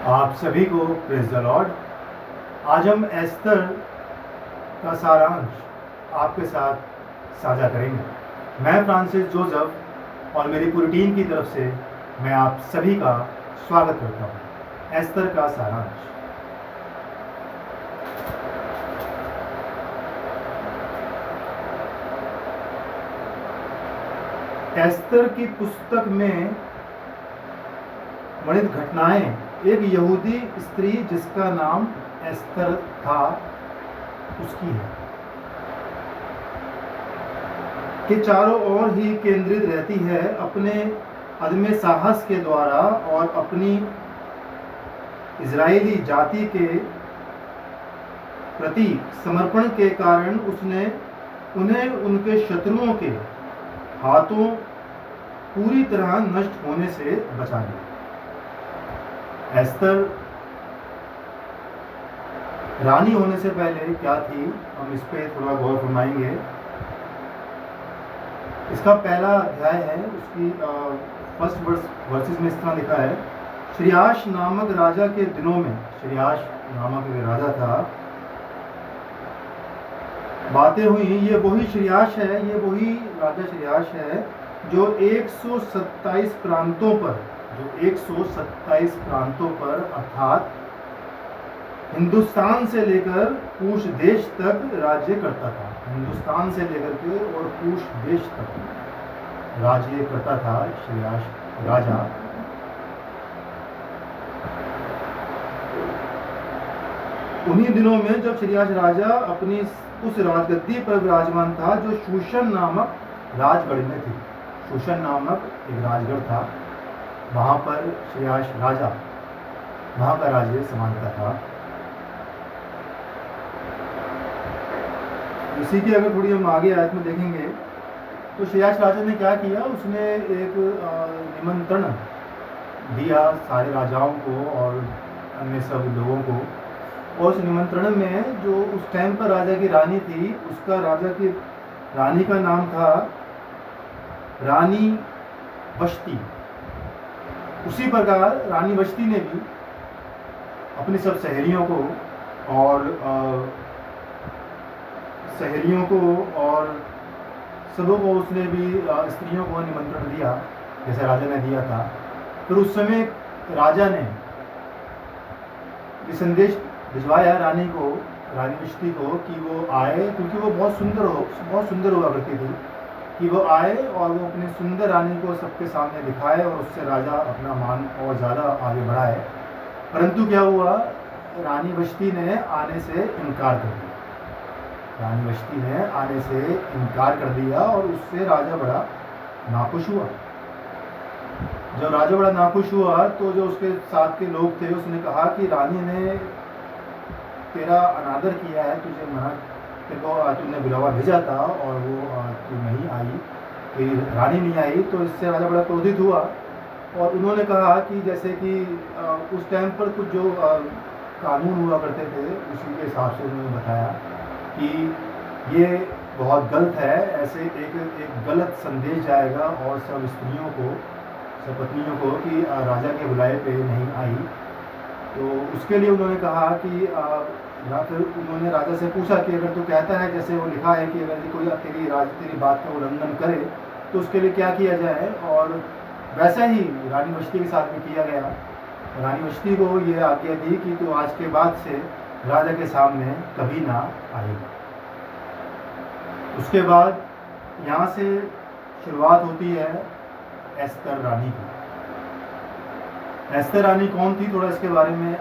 आप सभी को प्रेज द लॉर्ड। आज हम एस्तर का सारांश आपके साथ साझा करेंगे। मैं फ्रांसिस जोसेफ और मेरी पूरी टीम की तरफ से मैं आप सभी का स्वागत करता हूँ। एस्तर का सारांश। एस्तर की पुस्तक में वर्णित घटनाएं एक यहूदी स्त्री जिसका नाम एस्तर था उसकी है के चारों ओर ही केंद्रित रहती है। अपने अदम्य साहस के द्वारा और अपनी इजरायली जाति के प्रति समर्पण के कारण उसने उन्हें उनके शत्रुओं के हाथों पूरी तरह नष्ट होने से बचा लिया। एस्तर रानी होने से पहले क्या थी, हम इस पे थोड़ा गौर फरमाएंगे। इसका पहला अध्याय है, उसकी फर्स्ट वर्सेस में इस तरह लिखा है। श्रीयाश नामक राजा के दिनों में, श्रीयाश नामक एक राजा था, बातें हुई। ये वही श्रीयाश है, ये वही राजा श्रीयाश है जो 127 प्रांतों पर, अर्थात हिंदुस्तान से लेकर कूश देश तक राज्य करता था। हिंदुस्तान से लेकर के और कूश देश तक राज्य करता था श्रीयाश राजा। उन्हीं दिनों में जब श्रीयाश राजा अपनी उस राजगद्दी पर विराजमान था जो शूशन नामक राजगढ़ में थी। शूशन नामक एक राजगढ़ था, वहां पर श्रीयाश राजा वहां का राज्य संभालता था। इसी की अगर थोड़ी हम आगे आयत में देखेंगे तो श्रीयाश राजा ने क्या किया, उसने एक निमंत्रण दिया सारे राजाओं को और अन्य सब लोगों को। और उस निमंत्रण में जो उस टाइम पर राजा की रानी थी, उसका राजा की रानी का नाम था रानी वश्ती। उसी प्रकार रानी वश्ती ने भी अपनी सब सहेलियों को और सबों को उसने भी स्त्रियों को निमंत्रण दिया जैसे राजा ने दिया था। फिर उस समय राजा ने ये संदेश भिजवाया रानी वश्ती को कि वो आए, क्योंकि वो बहुत सुंदर हुआ करती थी, कि वो आए और वो अपनी सुंदर रानी को सबके सामने दिखाए और उससे राजा अपना मान और ज़्यादा आगे बढ़ाए। परंतु क्या हुआ, रानी वश्ती ने आने से इनकार कर दिया। रानी वश्ती ने आने से इनकार कर दिया और उससे राजा बड़ा नाखुश हुआ। जब राजा बड़ा नाखुश हुआ तो जो उसके साथ के लोग थे उसने कहा कि रानी ने तेरा अनादर किया है, तुझे मना, तुमने बुलावा भेजा था और वो तू नहीं आई, तेरी रानी नहीं आई। तो इससे राजा बड़ा क्रोधित हुआ और उन्होंने कहा कि जैसे कि उस टाइम पर कुछ जो कानून हुआ करते थे उसी के हिसाब से उन्होंने बताया कि ये बहुत गलत है, ऐसे एक गलत संदेश जाएगा और सब स्त्रियों को, सब पत्नियों को कि राजा के बुलाए पे नहीं आई। तो उसके लिए उन्होंने कहा कि फिर उन्होंने राजा से पूछा कि अगर तू कहता है, जैसे वो लिखा है कि अगर कोई तेरी बात का उल्लंघन करे तो उसके लिए क्या किया जाए। और वैसा ही रानी वश्ती के साथ भी किया गया। रानी वश्ती को ये आज्ञा दी कि तू आज के बाद से राजा के सामने कभी ना आएगा। उसके बाद यहाँ से शुरुआत होती है एस्तर रानी की। एस्तर रानी कौन थी, थोड़ा इसके बारे में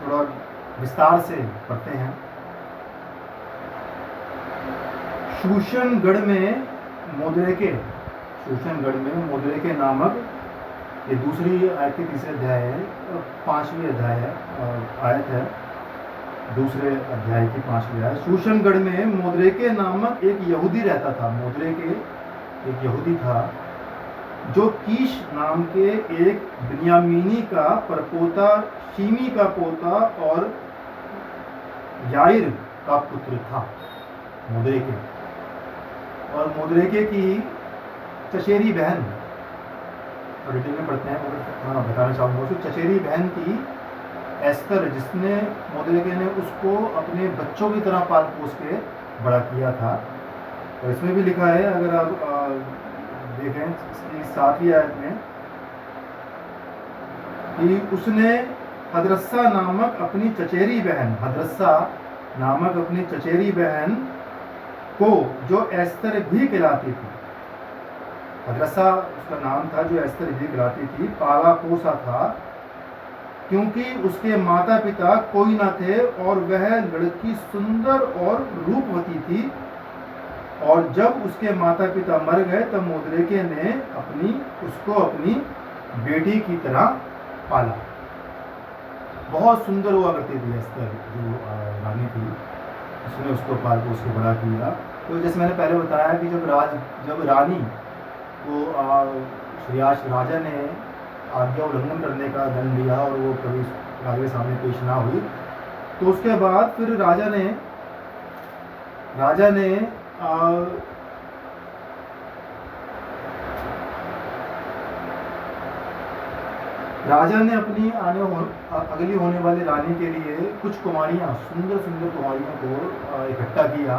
थोड़ा विस्तार से पढ़ते हैं। शूशनगढ़ में मोदरेके नामक, ये दूसरी आयत के तीसरे अध्याय है, 5वीं अध्याय है आयत है, दूसरे अध्याय की 5वीं आयत। शूशनगढ़ में मोदरेके नामक एक यहूदी रहता था। मोदरेके एक यहूदी था जो कीश नाम के एक बिन्यामीनी का परपोता, शीमी का पोता और याइर का पुत्र था। मोदरेके और मोदरेके की चचेरी बहन, डिटेल में पढ़ते हैं, बताना चाहूँगा। उसकी चचेरी बहन थी एस्तर, जिसने मोर्देकै ने उसको अपने बच्चों की तरह पाल पोस के बड़ा किया था। और इसमें भी लिखा है, अगर आप देखें इसकी 7वीं आयत में, कि उसने हदरस्सा नामक अपनी चचेरी बहन को, जो एस्तर भी कहलाती थी, हदरस्सा उसका नाम था, जो एस्तर भी कहलाती थी, पाला पोसा था, क्योंकि उसके माता पिता कोई ना थे और वह लड़की सुंदर और रूपवती थी। और जब उसके माता पिता मर गए तब मोर्देकै ने उसको अपनी बेटी की तरह पाला। बहुत सुंदर हुआ करती थी एस्तर, जो रानी थी, उसने उसको पाल पोस के बड़ा किया। तो जैसे मैंने पहले बताया कि जब रानी को श्रीयाश राजा ने आज्ञा उल्लंघन करने का दंड दिया और वो कभी राजा के सामने पेश ना हुई, तो उसके बाद फिर राजा ने अपनी अगली होने वाली रानी के लिए कुछ कुमारियाँ, सुंदर सुंदर कुमारियों को इकट्ठा किया,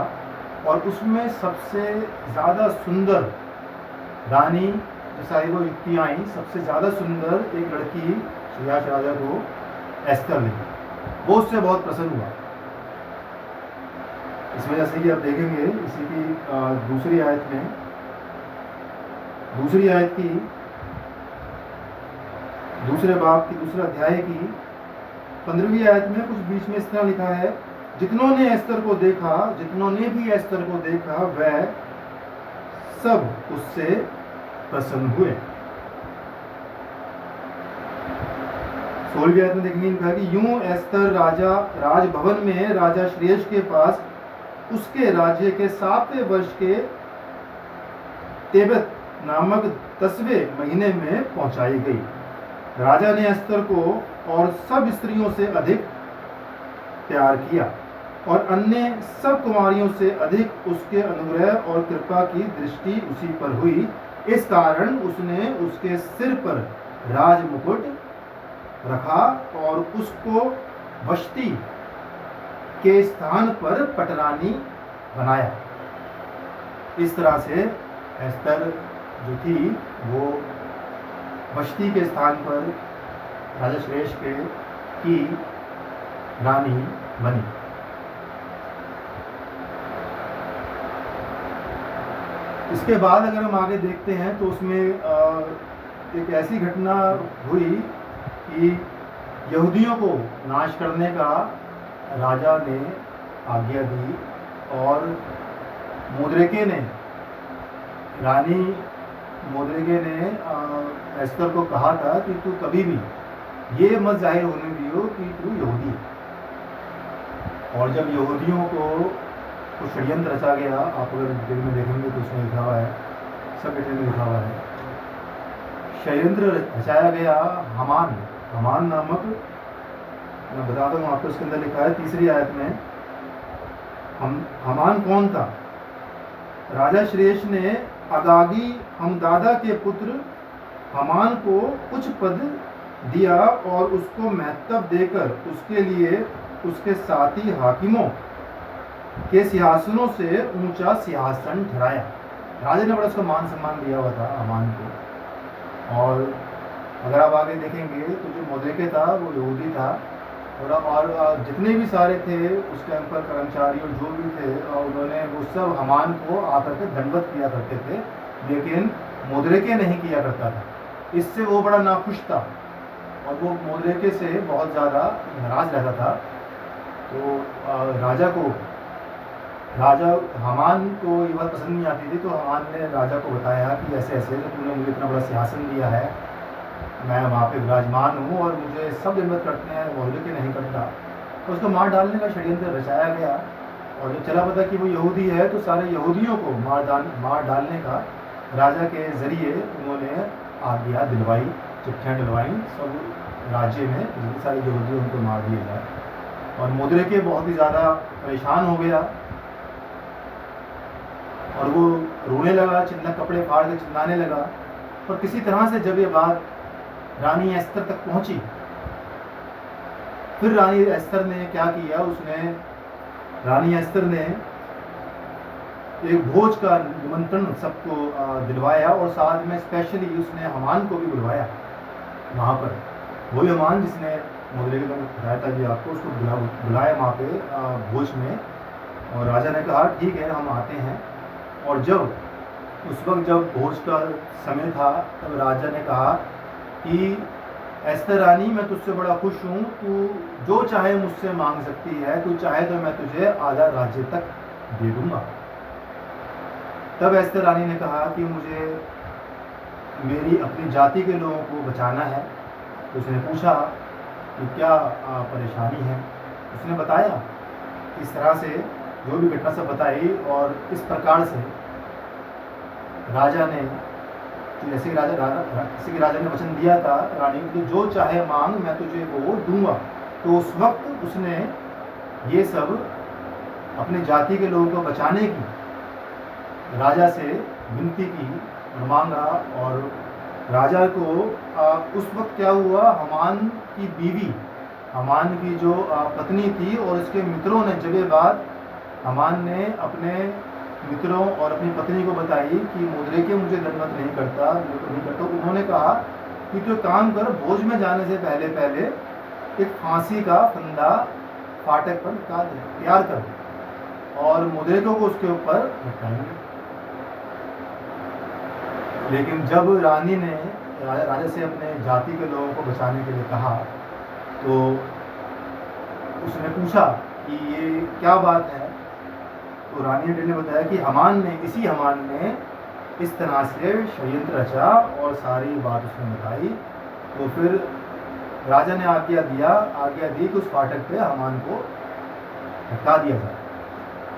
और उसमें सबसे ज़्यादा सुंदर रानी, सारी वो युक्तियाँ आई, सबसे ज़्यादा सुंदर एक लड़की श्रीयाश राजा को एस्तर लगी। वो उससे बहुत प्रसन्न हुआ। इसमें जैसे कि आप देखेंगे, इसी की दूसरी आयत की दूसरे बाब की दूसरे अध्याय की 15वीं आयत में कुछ बीच में इस तरह लिखा है, जितनों ने भी एस्तर को देखा वह सब उससे प्रसन्न हुए। 16वीं आयत में देखेंगे, कहा कि यूं एस्तर राजभवन में राजा श्रेष्ठ के पास उसके राज्य के 7वें वर्ष के तेबत नामक 10वें महीने में पहुंचाई गई। राजा ने एस्तर को और सब स्त्रियों से अधिक प्यार किया और अन्य सब कुमारियों से अधिक उसके अनुग्रह और कृपा की दृष्टि उसी पर हुई। इस कारण उसने उसके सिर पर राज मुकुट रखा और उसको वष्टि के स्थान पर पटरानी बनाया। इस तरह से एस्तर जो थी वो वष्टि के स्थान पर राजा श्रेष्ठ की रानी बनी। इसके बाद अगर हम आगे देखते हैं तो उसमें एक ऐसी घटना हुई कि यहूदियों को नाश करने का राजा ने आज्ञा दी, और रानी मोर्देकै ने एस्तर को कहा था कि तू कभी भी ये मत जाहिर होने दियो कि तू यहूदी है। और जब यहूदियों को कुछ षड्यंत्र रचा गया, आप अगर डिटेल में देखेंगे तो उसमें लिखा हुआ है, सब डिटेल में लिखा हुआ है, षड्यंत्र रचाया गया। हमान नामक, मैं बताता हूँ आपको, इसके अंदर लिखा है 3री आयत में, हमान कौन था? राजा श्रेष्ठ ने अगागी हमदादा के पुत्र हमान को उच्च पद दिया और उसको महत्व देकर उसके लिए उसके साथी हाकिमों के सिंहासनों से ऊंचा सिंहासन ठहराया। राजा ने बड़ा उसको मान सम्मान दिया हुआ था हमान को। और अगर आप आगे देखेंगे तो जो मोर्देकै था वो यहूदी था, और जितने भी सारे थे उस टाइम पर कर्मचारी और जो भी थे, उन्होंने वो सब हमान को आकर के दंडवत किया करते थे, लेकिन मोर्देकै नहीं किया करता था। इससे वो बड़ा नाखुश था और वो मोर्देकै से बहुत ज़्यादा नाराज रहता था। तो राजा हमान को ये बात पसंद नहीं आती थी, तो हमान ने राजा को बताया कि ऐसे ऐसे तो तुमने मुझे इतना बड़ा सिंहासन दिया है, मैं वहाँ पे विराजमान हूँ और मुझे सब दंडवत करते हैं, मोर्देकै नहीं करता। तो उसको मार डालने का षड्यंत्र रचाया गया, और जब चला पता कि वो यहूदी है तो सारे यहूदियों को मार डालने का राजा के ज़रिए उन्होंने आज्ञा दिलवाई, चिट्ठियाँ दिलवाई सब राज्य में, जितने सारे यहूदी उनको मार दिए जाए। और मोर्देकै बहुत ही ज़्यादा परेशान हो गया और वो रोने लगा, कपड़े फाड़ के चिल्लाने लगा। और किसी तरह से जब ये बात रानी एस्तर तक पहुंची फिर रानी एस्तर ने क्या किया, उसने रानी एस्तर ने एक भोज का निमंत्रण सबको दिलवाया और साथ में स्पेशली उसने हमान को भी बुलवाया वहाँ पर। वही हमान जिसने मुद्रे में बताया था कि आपको, उसको बुलाया वहाँ पे भोज में। और राजा ने कहा ठीक है हम आते हैं। और जब उस वक्त जब भोज का समय था तब राजा ने कहा कि एस्तर रानी मैं तुझसे बड़ा खुश हूँ, तू जो चाहे मुझसे मांग सकती है, तू चाहे तो मैं तुझे आधा राज्य तक दे दूंगा। तब एस्तर रानी ने कहा कि मुझे मेरी अपनी जाति के लोगों को बचाना है। तो उसने पूछा कि क्या परेशानी है। उसने बताया इस तरह से जो भी घटना सब बताई, और इस प्रकार से राजा ने जैसे कि राजा ने वचन दिया था रानी को, जो चाहे मांग मैं तुझे वो दूंगा। तो उस वक्त उसने ये सब अपने जाति के लोगों को बचाने की राजा से विनती की और मांगा। और राजा को उस वक्त क्या हुआ, हमान की बीवी, हमान की जो पत्नी थी और उसके मित्रों ने जब ये बात हमान ने अपने मित्रों और अपनी पत्नी को बताई कि मुद्रेके मुझे दंडवत नहीं करता, उन्होंने कहा कि तो काम कर, भोज में जाने से पहले पहले एक फांसी का फंदा फाटक पर तैयार कर और मुद्रेकों को उसके ऊपर लटकाएंगे। लेकिन जब रानी ने राजा से अपने जाति के लोगों को बचाने के लिए कहा तो उसने पूछा कि ये क्या बात है। तो रानी ने बताया कि इसी हमान ने इस तरह से षड्यंत्र रचा और सारी बात उसने बताई। तो फिर राजा ने आज्ञा दी कि उस फाटक पे हमान को हटा दिया जाए।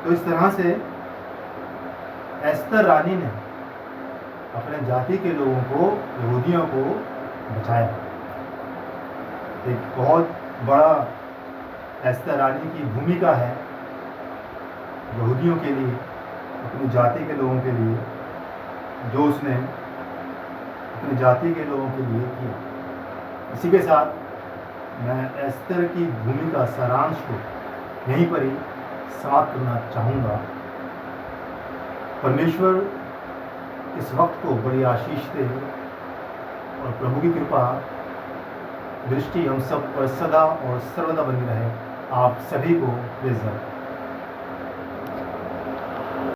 तो इस तरह से एस्तर रानी ने अपने जाति के लोगों को, यहूदियों को बचाया। एक बहुत बड़ा एस्तर रानी की भूमिका है यहूदियों के लिए, अपनी जाति के लोगों के लिए, जो उसने अपनी जाति के लोगों के लिए किया। इसी के साथ मैं एस्तर की भूमिका सारांश को यहीं पर ही समाप्त करना चाहूँगा। परमेश्वर इस वक्त को बड़ी आशीष दे और प्रभु की कृपा दृष्टि हम सब पर सदा और सर्वदा बनी रहे। आप सभी को प्रेज़